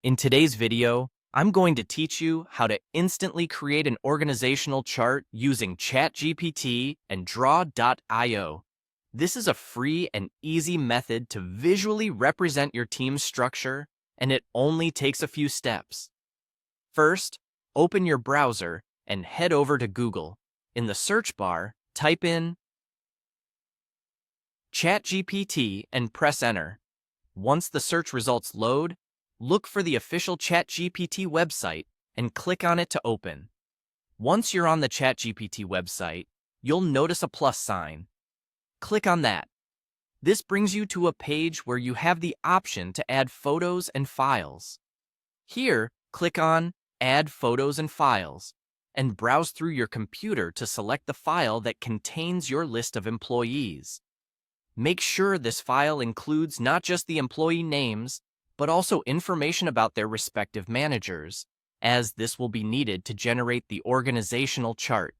In today's video, I'm going to teach you how to instantly create an organizational chart using ChatGPT and Draw.io. This is a free and easy method to visually represent your team's structure, and it only takes a few steps. First, open your browser and head over to Google. In the search bar, type in ChatGPT and press enter. Once the search results load, look for the official ChatGPT website and click on it to open. Once you're on the ChatGPT website, you'll notice a plus sign. Click on that. This brings you to a page where you have the option to add photos and files. Here, click on Add Photos and Files and browse through your computer to select the file that contains your list of employees. Make sure this file includes not just the employee names, but also information about their respective managers, as this will be needed to generate the organizational chart.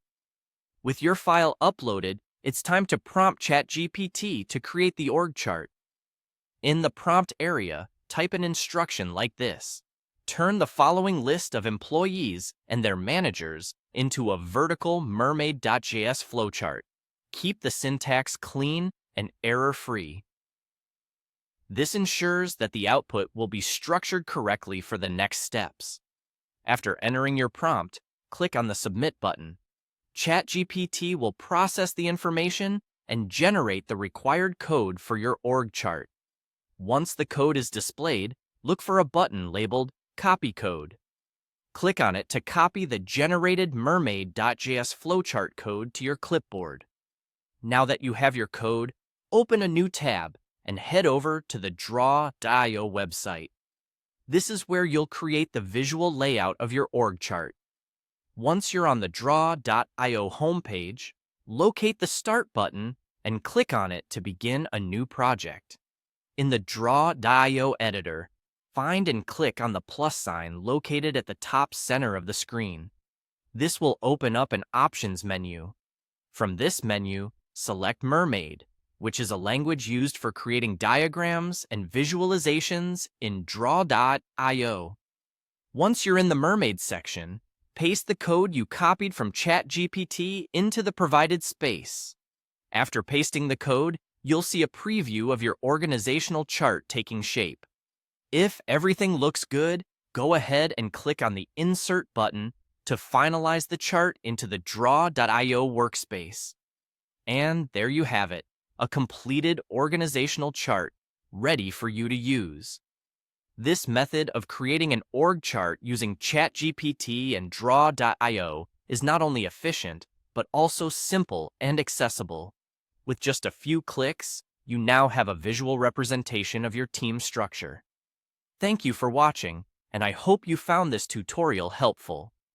With your file uploaded, it's time to prompt ChatGPT to create the org chart. In the prompt area, type an instruction like this. Turn the following list of employees and their managers into a vertical mermaid.js flowchart. Keep the syntax clean and error-free. This ensures that the output will be structured correctly for the next steps. After entering your prompt, click on the Submit button. ChatGPT will process the information and generate the required code for your org chart. Once the code is displayed, look for a button labeled Copy Code. Click on it to copy the generated mermaid.js flowchart code to your clipboard. Now that you have your code, open a new tab and head over to the Draw.io website. This is where you'll create the visual layout of your org chart. Once you're on the Draw.io homepage, locate the Start button and click on it to begin a new project. In the Draw.io editor, find and click on the plus sign located at the top center of the screen. This will open up an options menu. From this menu, select Mermaid, which is a language used for creating diagrams and visualizations in Draw.io. Once you're in the Mermaid section, paste the code you copied from ChatGPT into the provided space. After pasting the code, you'll see a preview of your organizational chart taking shape. If everything looks good, go ahead and click on the Insert button to finalize the chart into the Draw.io workspace. And there you have it, a completed organizational chart ready for you to use. This method of creating an org chart using ChatGPT and Draw.io is not only efficient, but also simple and accessible. With just a few clicks, you now have a visual representation of your team structure. Thank you for watching, and I hope you found this tutorial helpful.